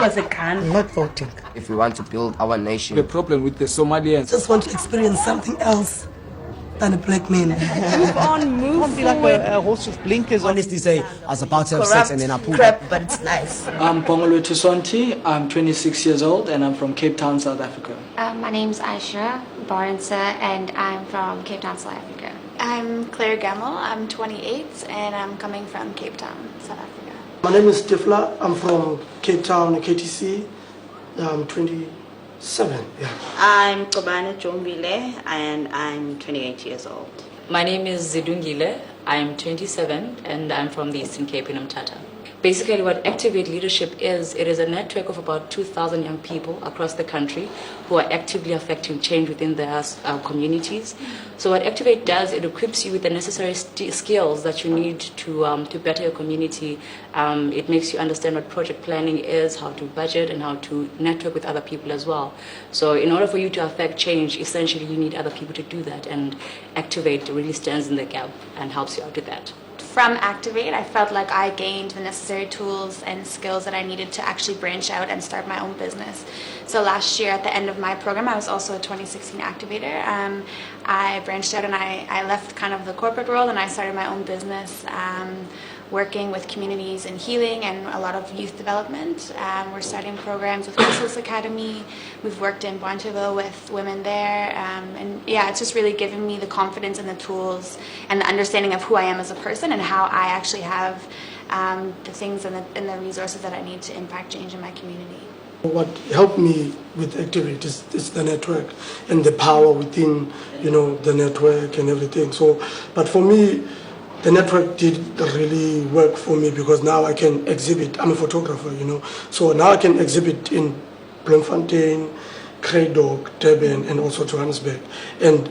was a gun. Not voting. If we want to build our nation. The problem with the Somalians. Just want to experience something else than a black man. Move on, move Be like a horse with blinkers. Honestly say, I was about to have sex and then I pulled crap, up. but it's nice. I'm Pongolo Tusonti. I'm 26 years old and I'm from Cape Town, South Africa. My name's Aisha Barnsa and I'm from Cape Town, South Africa. I'm Claire Gamel. I'm 28 and I'm coming from Cape Town, South Africa. My name is Tifla. I'm from Cape Town, KTC. I'm 27. Yeah. I'm Kobane Jombile and I'm 28 years old. My name is Zidungile. I'm 27 and I'm from the Eastern Cape in Mthatha. Basically what Activate Leadership is, it is a network of about 2,000 young people across the country who are actively affecting change within their communities. So what Activate does, it equips you with the necessary skills that you need to better your community. It makes you understand what project planning is, how to budget, and how to network with other people as well. So in order for you to affect change, essentially you need other people to do that, and Activate really stands in the gap and helps you out with that. From Activate, I felt like I gained the necessary tools and skills that I needed to actually branch out and start my own business. So last year at the end of my program, I was also a 2016 activator. I branched out and I left kind of the corporate world and I started my own business, working with communities in healing and a lot of youth development. We're starting programs with Resource Academy. We've worked in Bonteville with women there. And yeah, it's just really given me the confidence and the tools and the understanding of who I am as a person and how I actually have the things and the resources that I need to impact change in my community. What helped me with Activate is the network and the power within, the network and everything. So, but for me, the network did really work for me because now I can exhibit. I'm a photographer, so now I can exhibit in Bloemfontein, Creedorp, Durban, and also Johannesburg. And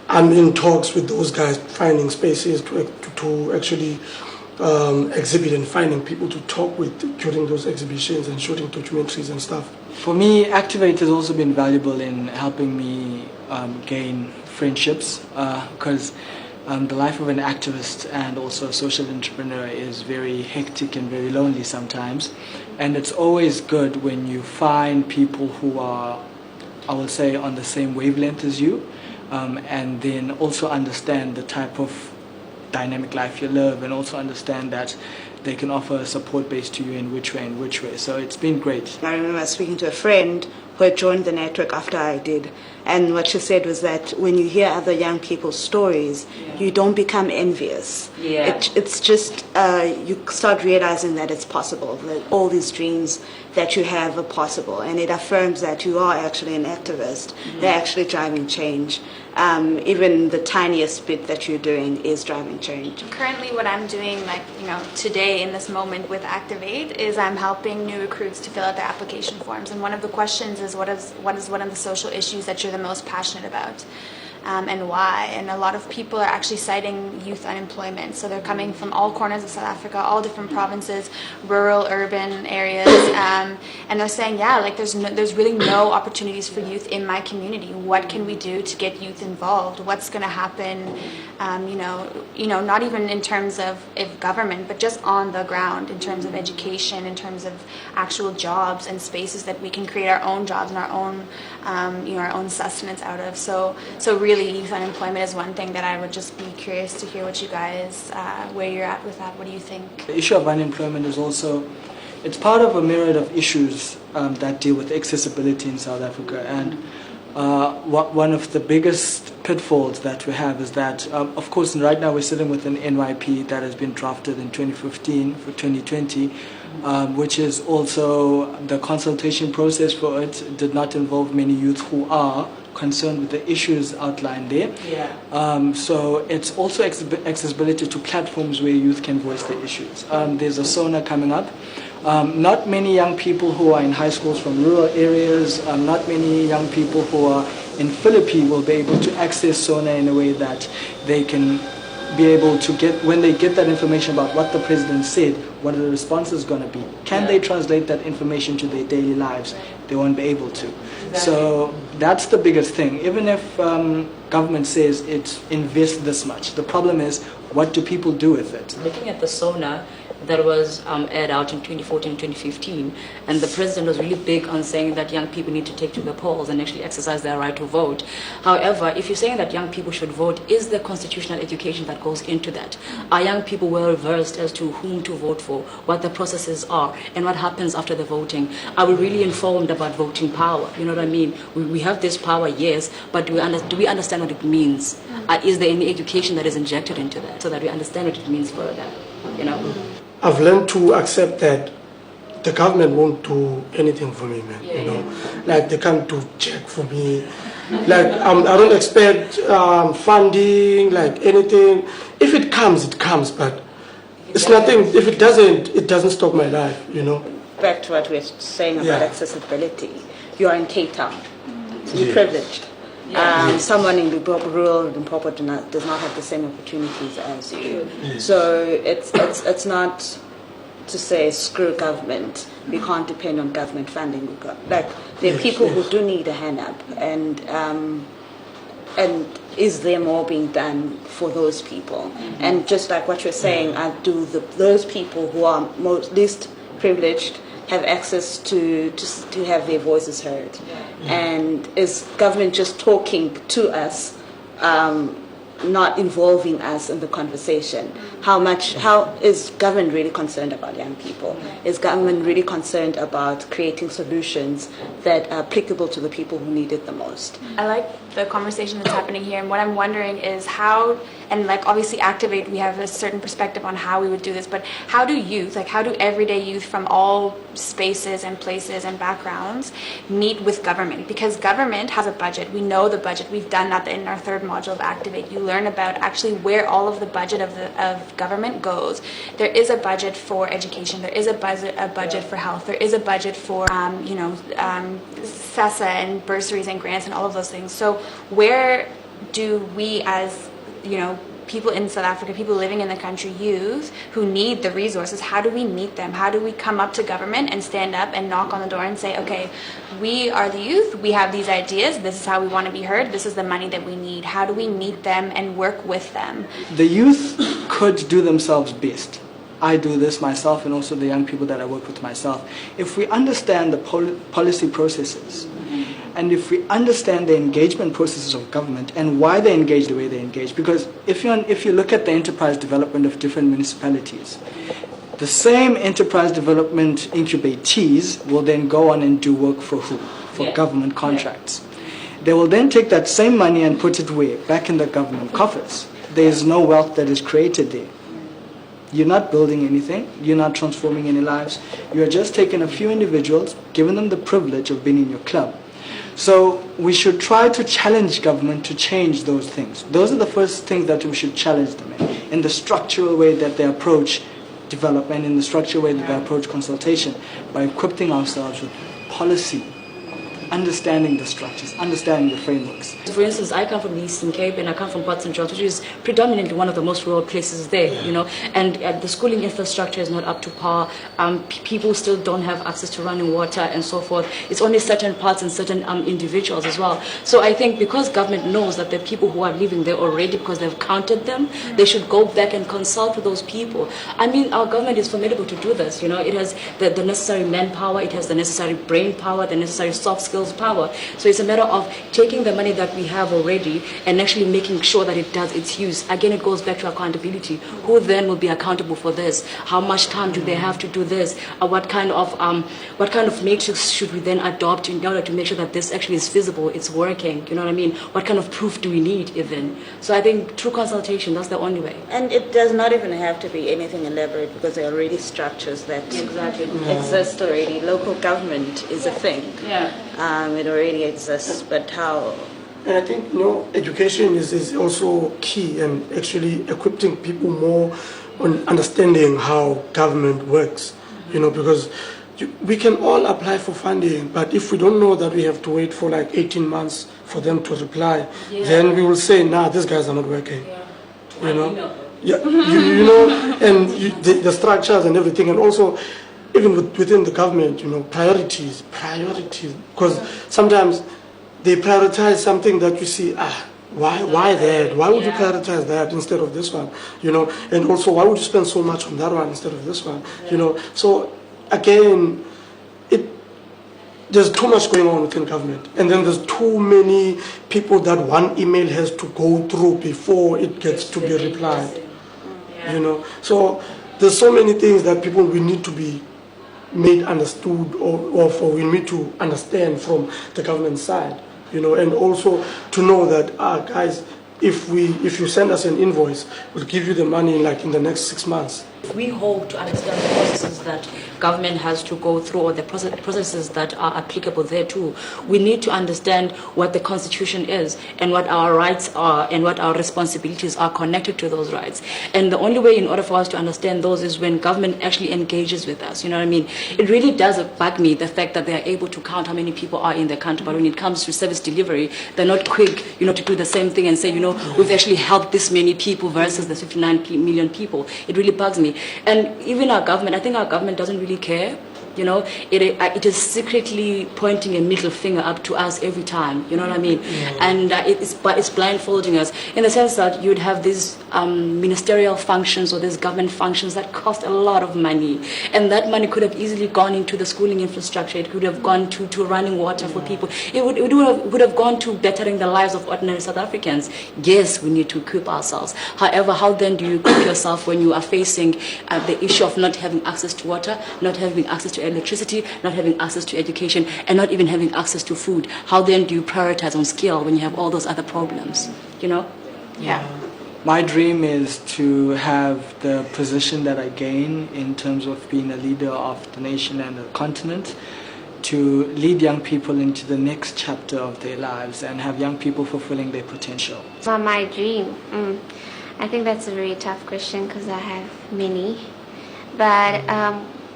I'm in talks with those guys, finding spaces to actually exhibit and finding people to talk with during those exhibitions and shooting documentaries and stuff. For me, Activate has also been valuable in helping me gain friendships because the life of an activist and also a social entrepreneur is very hectic and very lonely sometimes. And it's always good when you find people who are, I will say, on the same wavelength as you, and then also understand the type of dynamic life you live and also understand that they can offer a support base to you in which way. So it's been great. I remember speaking to a friend who had joined the network after I did, and what she said was that when you hear other young people's stories, you don't become envious. It's just you start realizing that it's possible, that all these dreams that you have are possible, and it affirms that you are actually an activist. They're actually driving change. Even the tiniest bit that you're doing is driving change. Currently what I'm doing, today in this moment with Activate, is I'm helping new recruits to fill out their application forms. And one of the questions is what is one of the social issues that you're the most passionate about? And why. And a lot of people are actually citing youth unemployment. So they're coming from all corners of South Africa, all different provinces, rural, urban areas, and they're saying, there's really no opportunities for youth in my community. What can we do to get youth involved? What's going to happen? Not even in terms of government, but just on the ground, in terms of education, in terms of actual jobs and spaces that we can create our own jobs and our own, our own sustenance out of. So really, youth unemployment is one thing that I would just be curious to hear what you guys, where you're at with that. What do you think? The issue of unemployment is also, it's part of a myriad of issues that deal with accessibility in South Africa. And one of the biggest pitfalls that we have is that, of course, right now we're sitting with an NYP that has been drafted in 2015 for 2020, which is also the consultation process for it did not involve many youth who are concerned with the issues outlined there. So it's also accessibility to platforms where youth can voice their issues. There's a SONA coming up. Not many young people who are in high schools from rural areas, not many young people who are in Philippines will be able to access SONA in a way that they can be able to get, when they get that information about what the president said, what are the responses going to be? Can they translate that information to their daily lives? They won't be able to. So that's the biggest thing. Even if government says it invests this much, the problem is, what do people do with it? Looking at the SONA, that was aired out in 2014 and 2015, and the president was really big on saying that young people need to take to the polls and actually exercise their right to vote. However, if you're saying that young people should vote, is there constitutional education that goes into that? Are young people well versed as to whom to vote for, what the processes are, and what happens after the voting? Are we really informed about voting power? You know what I mean? We have this power, yes, but do we understand what it means? Is there any education that is injected into that so that we understand what it means further? You know? I've learned to accept that the government won't do anything for me, man. You know, like they can't do check for me. Like I don't expect funding, like anything. If it comes, it comes. But it's nothing. If it doesn't stop my life. You know. Back to what we're saying about accessibility. You are in Cape Town. So you're privileged. Someone in the rural Limpopo does not have the same opportunities as you. So it's not to say screw government. We can't depend on government funding. Like there are people who do need a hand up, and is there more being done for those people? And just like what you're saying, those people who are least privileged have access to have their voices heard? And is government just talking to us, not involving us in the conversation? How is government really concerned about young people? Is government really concerned about creating solutions that are applicable to the people who need it the most? I like the conversation that's happening here, and what I'm wondering is how, and like obviously Activate, we have a certain perspective on how we would do this, but how do everyday youth from all spaces and places and backgrounds meet with government? Because government has a budget. We know the budget. We've done that in our third module of Activate. You learn about actually where all of the budget of government goes. There is a budget for education. There is a budget for health. There is a budget for SESA and bursaries and grants and all of those things. So where do we, as people in South Africa, people living in the country, youth who need the resources, how do we meet them? How do we come up to government and stand up and knock on the door and say, okay, we are the youth, we have these ideas, this is how we want to be heard, this is the money that we need. How do we meet them and work with them? The youth could do themselves best. I do this myself, and also the young people that I work with myself. If we understand the policy processes, and if we understand the engagement processes of government and why they engage the way they engage, because if you look at the enterprise development of different municipalities, the same enterprise development incubatees will then go on and do work for who? For government contracts. They will then take that same money and put it where? Back in the government coffers. There is no wealth that is created there. You're not building anything. You're not transforming any lives. You're just taking a few individuals, giving them the privilege of being in your club. So we should try to challenge government to change those things. Those are the first things that we should challenge them in the structural way that they approach development, in the structural way that they approach consultation, by equipping ourselves with policy, understanding the structures, understanding the frameworks. For instance, I come from the Eastern Cape and I come from Port St. John's, which is predominantly one of the most rural places there, and the schooling infrastructure is not up to par. People still don't have access to running water and so forth. It's only certain parts and certain individuals as well. So I think because government knows that there are people who are living there already because they've counted them, they should go back and consult with those people. I mean, our government is formidable to do this. It has the necessary manpower, it has the necessary brain power, the necessary soft skills power. So it's a matter of taking the money that we have already and actually making sure that it does its use. Again, it goes back to accountability. Who then will be accountable for this? How much time do they have to do this? What kind of matrix should we then adopt in order to make sure that this actually is feasible, it's working? You know what I mean? What kind of proof do we need even? So I think through consultation, that's the only way. And it does not even have to be anything elaborate, because there are already structures that exist already. Local government is a thing. It already exists, but how? And I think education is also key, and actually equipping people more on understanding how government works. Because we can all apply for funding, but if we don't know that we have to wait for like 18 months for them to reply, then we will say, nah, these guys are not working. And the structures and everything, and also even within the government, priorities, because sometimes they prioritize something that you see, Why that? Why would you prioritize that instead of this one? You know, and also why would you spend so much on that one instead of this one? You know, so again, there's too much going on within government, and then there's too many people that one email has to go through before it gets to be replied. You know, so there's so many things that we need to be made understood, or we need to understand from the government side. You know, and also to know that, guys, if you send us an invoice, we'll give you the money like in the next 6 months. We hope to understand the processes that government has to go through, or the processes that are applicable there too. We need to understand what the Constitution is and what our rights are and what our responsibilities are connected to those rights. And the only way in order for us to understand those is when government actually engages with us. You know what I mean? It really does bug me, the fact that they are able to count how many people are in the country, but when it comes to service delivery, they're not quick, you know, to do the same thing and say, you know, we've actually helped this many people versus the 59 million people. It really bugs me. And even our government, I think our government doesn't really care. You know, it is secretly pointing a middle finger up to us every time. You know what I mean? And it's blindfolding us in the sense that you'd have these ministerial functions or these government functions that cost a lot of money, and that money could have easily gone into the schooling infrastructure. It could have gone to running water for people. It would have gone to bettering the lives of ordinary South Africans. Yes, we need to equip ourselves. However, how then do you equip yourself when you are facing the issue of not having access to water, not having access to electricity, not having access to education, and not even having access to food? How then do you prioritize on scale when you have all those other problems? You know? Yeah. My dream is to have the position that I gain in terms of being a leader of the nation and the continent, to lead young people into the next chapter of their lives and have young people fulfilling their potential. So my dream, I think that's a very tough question because I have many. But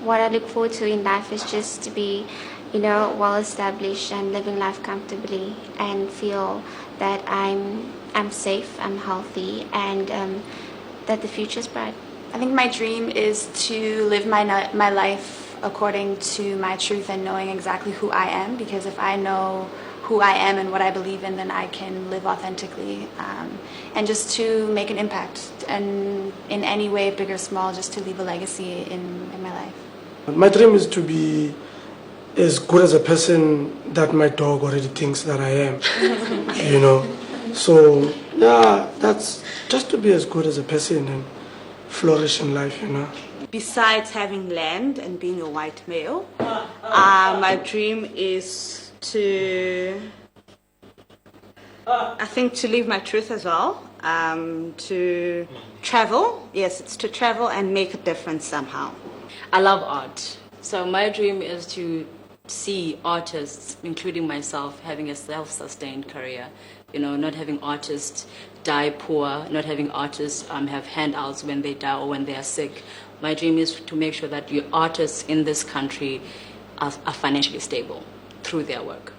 what I look forward to in life is just to be, you know, well established and living life comfortably and feel that I'm safe, I'm healthy, and that the future's bright. I think my dream is to live my life according to my truth and knowing exactly who I am, because if I know who I am and what I believe in, then I can live authentically, and just to make an impact, and in any way, big or small, just to leave a legacy in my life. My dream is to be as good as a person that my dog already thinks that I am. You know, so yeah, that's just to be as good as a person and flourish in life, you know. Besides having land and being a white male, my dream is to live my truth as well, to travel. Yes, it's to travel and make a difference somehow. I love art. So my dream is to see artists, including myself, having a self-sustained career. You know, not having artists die poor, not having artists have handouts when they die or when they are sick. My dream is to make sure that your artists in this country are financially stable through their work.